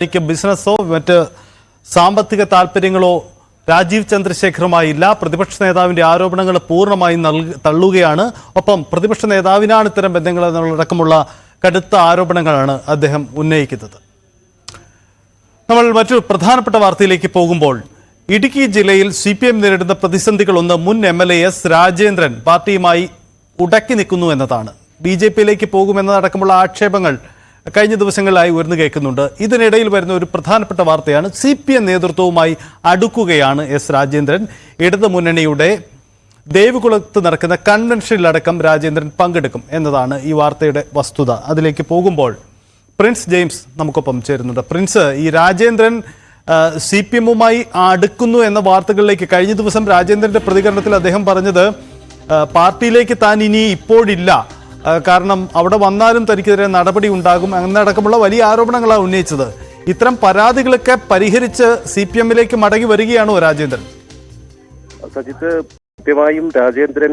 എനിക്ക് ബിസിനസ്സോ മറ്റ് സാമ്പത്തിക താല്പര്യങ്ങളോ രാജീവ് ചന്ദ്രശേഖറുമായില്ല. പ്രതിപക്ഷ നേതാവിന്റെ ആരോപണങ്ങൾ പൂർണ്ണമായും തള്ളുകയാണ്. ഒപ്പം പ്രതിപക്ഷ നേതാവിനാണ് ഇത്തരം ബന്ധങ്ങൾ എന്നുള്ളടക്കമുള്ള കടുത്ത ആരോപണങ്ങളാണ് അദ്ദേഹം ഉന്നയിക്കുന്നത്. നമ്മൾ മറ്റൊരു പ്രധാനപ്പെട്ട വാർത്തയിലേക്ക് പോകുമ്പോൾ, ഇടുക്കി ജില്ലയിൽ CPM നേരിടുന്ന പ്രതിസന്ധികളൊന്ന് മുൻ MLA എസ് രാജേന്ദ്രൻ പാർട്ടിയുമായി ഉടക്കി നിൽക്കുന്നു എന്നതാണ്. BJP-യിലേക്ക് പോകുമെന്നതടക്കമുള്ള ആക്ഷേപങ്ങൾ കഴിഞ്ഞ ദിവസങ്ങളിലായി ഉയർന്നു കേൾക്കുന്നുണ്ട്. ഇതിനിടയിൽ വരുന്ന ഒരു പ്രധാനപ്പെട്ട വാർത്തയാണ് CPM നേതൃത്വവുമായി അടുക്കുകയാണ് എസ് രാജേന്ദ്രൻ. ഇടതു മുന്നണിയുടെ ദേവികുളത്ത് നടക്കുന്ന കൺവെൻഷനിലടക്കം രാജേന്ദ്രൻ പങ്കെടുക്കും എന്നതാണ് ഈ വാർത്തയുടെ വസ്തുത. അതിലേക്ക് പോകുമ്പോൾ പ്രിൻസ് ജെയിംസ് നമുക്കൊപ്പം ചേരുന്നുണ്ട്. പ്രിൻസ്, ഈ രാജേന്ദ്രൻ CPM-വുമായി അടുക്കുന്നു എന്ന വാർത്തകളിലേക്ക് കഴിഞ്ഞ ദിവസം രാജേന്ദ്രന്റെ പ്രതികരണത്തിൽ അദ്ദേഹം പറഞ്ഞത് പാർട്ടിയിലേക്ക് താൻ ഇനി ഇപ്പോഴില്ല, കാരണം അവിടെ വന്നാലും തനിക്കെതിരെ നടപടി ഉണ്ടാകും എന്നടക്കമുള്ള വലിയ ആരോപണങ്ങളാണ് ഉന്നയിച്ചത്. ഇത്തരം പരാതികളൊക്കെ പരിഹരിച്ച് CPM-ലേക്ക് മടങ്ങി വരികയാണോ രാജേന്ദ്രൻ? സജിത്ത്, കൃത്യമായും രാജേന്ദ്രൻ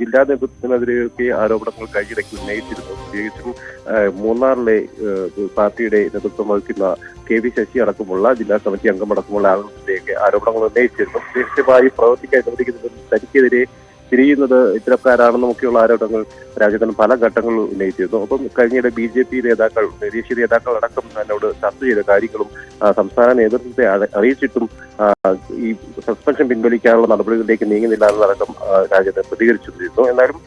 ജില്ലാ നേതൃത്വത്തിനെതിരെയൊക്കെ ആരോപണങ്ങൾ കഴിഞ്ഞിടയ്ക്ക് ഉന്നയിച്ചിരുന്നു. പ്രത്യേകിച്ചും മൂന്നാറിലെ പാർട്ടിയുടെ നേതൃത്വം വഹിക്കുന്ന KV ശശി അടക്കമുള്ള ജില്ലാ കമ്മിറ്റി അംഗമടക്കമുള്ള ആളുകളുടെയൊക്കെ ആരോപണങ്ങൾ ഉന്നയിച്ചിരുന്നു. കൃത്യമായി പ്രവർത്തിക്കാൻ അനുവദിക്കുന്നതും തനിക്കെതിരെ തിരിയുന്നത് ഇത്തരക്കാരാണെന്നൊക്കെയുള്ള ആരോപണങ്ങൾ രാജേന്ദ്രൻ പല ഘട്ടങ്ങളിൽ ഉന്നയിച്ചിരുന്നു. അപ്പം കഴിഞ്ഞിടെ BJP നേതാക്കൾ, ദേശീയ നേതാക്കൾ അടക്കം തന്നോട് ചർച്ച ചെയ്ത കാര്യങ്ങളും സംസ്ഥാന നേതൃത്വത്തെ അറിയിച്ചിട്ടും ഈ സസ്പെൻഷൻ പിൻവലിക്കാനുള്ള നടപടികളിലേക്ക് നീങ്ങുന്നില്ല എന്നടക്കം രാജേന്ദ്രൻ പ്രതികരിച്ചിരുന്നു. എന്നാലും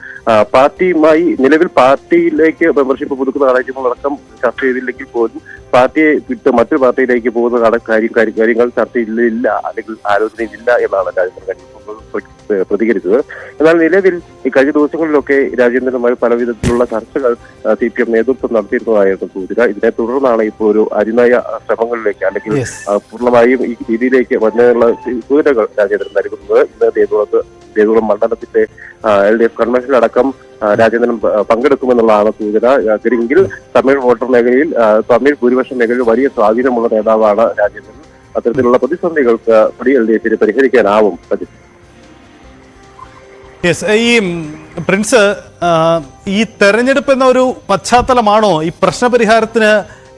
പാർട്ടിയുമായി നിലവിൽ പാർട്ടിയിലേക്ക് മെമ്പർഷിപ്പ് പുതുക്കുന്ന കാര്യങ്ങളടക്കം ചർച്ച ചെയ്തില്ലെങ്കിൽ പോലും പാർട്ടിയെ വിട്ട് മറ്റൊരു പാർട്ടിയിലേക്ക് പോകുന്ന കാര്യങ്ങൾ ചർച്ചയില്ല അല്ലെങ്കിൽ ആലോചനയിലില്ല എന്നാണ് രാജേന്ദ്രൻ പ്രതികരിച്ചത്. എന്നാൽ നിലവിൽ ഈ കഴിഞ്ഞ ദിവസങ്ങളിലൊക്കെ രാജേന്ദ്രനുമായി പലവിധത്തിലുള്ള ചർച്ചകൾ CPM നേതൃത്വം നടത്തിയിരുന്നതായിരുന്നു സൂചന. ഇതിനെ തുടർന്നാണ് ഇപ്പോൾ ഒരു അനുനയ ശ്രമങ്ങളിലേക്ക് അല്ലെങ്കിൽ പൂർണ്ണമായും ഈ രീതിയിലേക്ക് വന്നതിനുള്ള സൂചനകൾ രാജേന്ദ്രൻ നൽകുന്നത്. ഇന്ന് ദേവികുളം മണ്ഡലത്തിന്റെ LDF കൺവെൻഷനിലടക്കം രാജേന്ദ്രൻ പങ്കെടുക്കുമെന്നുള്ളതാണ് സൂചന. എങ്കിൽ തമിഴ് വോട്ടർ മേഖലയിൽ, തമിഴ് ഭൂരിപക്ഷ മേഖലയിൽ വലിയ സ്വാധീനമുള്ള നേതാവാണ് രാജേന്ദ്രൻ. അത്തരത്തിലുള്ള പ്രതിസന്ധികൾക്ക് LDF പരിഹരിക്കാനാവും. ഈ പ്രിൻസ്, ഈ തെരഞ്ഞെടുപ്പ് എന്ന ഒരു പശ്ചാത്തലമാണോ ഈ പ്രശ്നപരിഹാരത്തിന്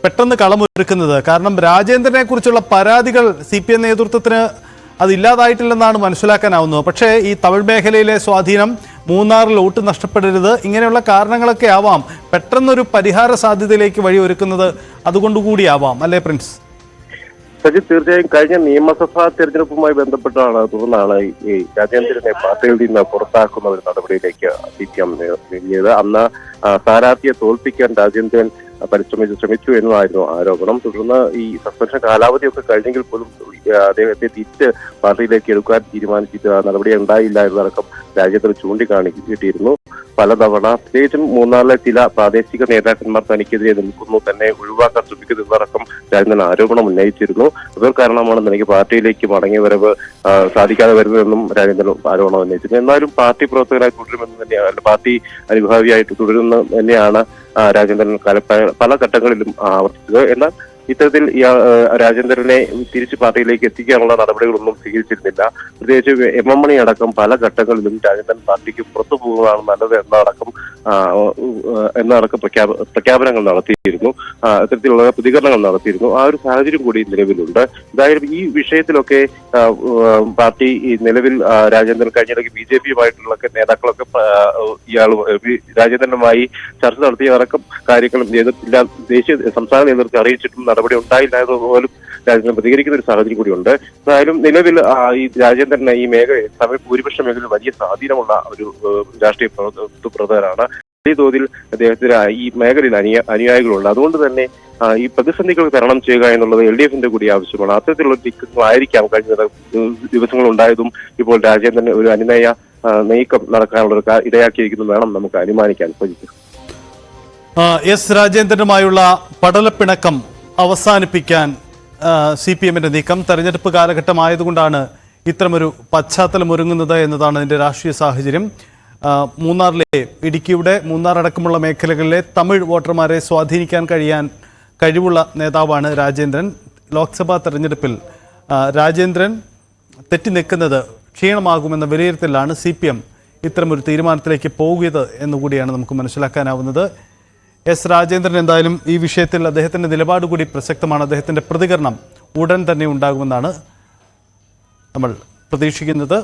പെട്ടെന്ന് കളമൊരുക്കുന്നത്? കാരണം രാജേന്ദ്രനെ കുറിച്ചുള്ള പരാതികൾ CPM നേതൃത്വത്തിന് അതില്ലാതായിട്ടില്ലെന്നാണ് മനസ്സിലാക്കാനാവുന്നത്. പക്ഷേ ഈ തമിഴ് മേഖലയിലെ സ്വാധീനം, മൂന്നാറിൽ വോട്ട് നഷ്ടപ്പെടരുത്, ഇങ്ങനെയുള്ള കാരണങ്ങളൊക്കെ ആവാം പെട്ടെന്നൊരു പരിഹാര സാധ്യതയിലേക്ക് വഴിയൊരുക്കുന്നത്. അതുകൊണ്ടുകൂടിയാവാം അല്ലേ പ്രിൻസ്? സജിത്, തീർച്ചയായും കഴിഞ്ഞ നിയമസഭാ തെരഞ്ഞെടുപ്പുമായി ബന്ധപ്പെട്ടാണ് തുടർന്നാണ് ഈ രാജേന്ദ്രനെ പാർട്ടിയിൽ നിന്ന് പുറത്താക്കുന്ന ഒരു നടപടിയിലേക്ക് CPM നീങ്ങിയത്. അന്ന് സ്ഥാനാർത്ഥിയെ തോൽപ്പിക്കാൻ രാജേന്ദ്രൻ ശ്രമിച്ചു എന്നതായിരുന്നു ആരോപണം. തുടർന്ന് ഈ സസ്പെൻഷൻ കാലാവധിയൊക്കെ കഴിഞ്ഞെങ്കിൽ പോലും അദ്ദേഹത്തെ തിരിച്ച് പാർട്ടിയിലേക്ക് എടുക്കാൻ തീരുമാനിച്ചിട്ട് നടപടി ഉണ്ടായില്ല എന്നതടക്കം രാജേന്ദ്രൻ ചൂണ്ടിക്കാണിച്ചിട്ടിരുന്നു പലതവണ. പ്രത്യേകിച്ചും മൂന്നാറിലെ ചില പ്രാദേശിക നേതാക്കന്മാർ തനിക്കെതിരെ നിൽക്കുന്നു, തന്നെ ഒഴിവാക്കാൻ ശ്രമിക്കുന്നു എന്നതടക്കം രാജേന്ദ്രൻ ആരോപണം ഉന്നയിച്ചിരുന്നു. ഇവർ കാരണമാണ് തനിക്ക് പാർട്ടിയിലേക്ക് മടങ്ങി വരവ് സാധിക്കാതെ വരുന്നതെന്നും രാജേന്ദ്രൻ ആരോപണം ഉന്നയിച്ചിരുന്നു. എന്നാലും പാർട്ടി പ്രവർത്തകനായി തുടരുമെന്ന് തന്നെയാണ്, പാർട്ടി അനുഭാവിയായിട്ട് തുടരുന്ന തന്നെയാണ് രാജേന്ദ്രൻ പല ഘട്ടങ്ങളിലും ആവർത്തിച്ചത്. എന്നാൽ ഇത്തരത്തിൽ രാജേന്ദ്രനെ തിരിച്ച് പാർട്ടിയിലേക്ക് എത്തിക്കാനുള്ള നടപടികളൊന്നും സ്വീകരിച്ചിരുന്നില്ല. പ്രത്യേകിച്ച് MM മണി അടക്കം പല ഘട്ടങ്ങളിലും രാജേന്ദ്രൻ പാർട്ടിക്ക് പുറത്തു പോകുന്നതാണ് നല്ലത് എന്നടക്കം പ്രഖ്യാപനങ്ങൾ നടത്തിയിരുന്നു, ഇത്തരത്തിലുള്ള പ്രതികരണങ്ങൾ നടത്തിയിരുന്നു. ആ ഒരു സാഹചര്യം കൂടി നിലവിലുണ്ട്. എന്തായാലും ഈ വിഷയത്തിലൊക്കെ പാർട്ടി നിലവിൽ രാജേന്ദ്രൻ കഴിഞ്ഞിടയ്ക്ക് BJP-യുമായിട്ടുള്ള നേതാക്കളൊക്കെ രാജേന്ദ്രനുമായി ചർച്ച നടത്തിയതടക്കം കാര്യങ്ങളും ദേശീയ സംസ്ഥാന നേതൃത്വത്തെ അറിയിച്ചിട്ടും നടപടി ഉണ്ടായില്ല എന്നതുപോലും രാജേന്ദ്രൻ പ്രതികരിക്കുന്ന ഒരു സാഹചര്യം കൂടിയുണ്ട്. എന്തായാലും നിലവിൽ ഈ രാജേന്ദ്രന് ഈ മേഖല, തമിഴ് ഭൂരിപക്ഷ മേഖലയിൽ വലിയ സ്വാധീനമുള്ള ഒരു രാഷ്ട്രീയ പ്രവർത്തകരാണ്. വലിയ തോതിൽ അദ്ദേഹത്തിന് ഈ മേഖലയിൽ അനുയായികളുണ്ട്. അതുകൊണ്ട് തന്നെ ഈ പ്രതിസന്ധികൾ തരണം ചെയ്യുക എന്നുള്ളത് LDF-ന്റെ കൂടി ആവശ്യമാണ്. അത്തരത്തിലുള്ള നീക്കങ്ങളായിരിക്കാം കഴിഞ്ഞ ദിവസങ്ങൾ ഉണ്ടായതും ഇപ്പോൾ രാജേന്ദ്രന് ഒരു അനുനയ നീക്കം നടക്കാനുള്ള ഒരു ഇടയാക്കിയിരിക്കുന്നു വേണം നമുക്ക് അനുമാനിക്കാൻ. എസ് രാജേന്ദ്രനുമായുള്ള പടലപ്പിണക്കം അവസാനിപ്പിക്കാൻ CPM-ന്റെ നീക്കം തെരഞ്ഞെടുപ്പ് കാലഘട്ടമായതുകൊണ്ടാണ് ഇത്തരമൊരു പശ്ചാത്തലം ഒരുങ്ങുന്നത് എന്നതാണ് ഇതിന്റെ രാഷ്ട്രീയ സാഹചര്യം. മൂന്നാറിലെ, ഇടുക്കിയുടെ മൂന്നാർ അടക്കമുള്ള മേഖലകളിലെ തമിഴ് വോട്ടർമാരെ സ്വാധീനിക്കാൻ കഴിവുള്ള നേതാവാണ് രാജേന്ദ്രൻ. ലോക്സഭാ തെരഞ്ഞെടുപ്പിൽ രാജേന്ദ്രൻ തെറ്റി നിൽക്കുന്നത് ക്ഷീണമാകുമെന്ന വിലയിരുത്തലാണ് CPM ഇത്തരമൊരു തീരുമാനത്തിലേക്ക് പോകുന്നത് എന്നുകൂടിയാണ് നമുക്ക് മനസ്സിലാക്കാനാവുന്നത്. എസ് രാജേന്ദ്രൻ എന്തായാലും ഈ വിഷയത്തിൽ അദ്ദേഹത്തിൻ്റെ നിലപാട് കൂടി പ്രസക്തമാണ്. അദ്ദേഹത്തിൻ്റെ പ്രതികരണം ഉടൻ തന്നെ ഉണ്ടാകുമെന്നാണ് നമ്മൾ പ്രതീക്ഷിക്കുന്നത്.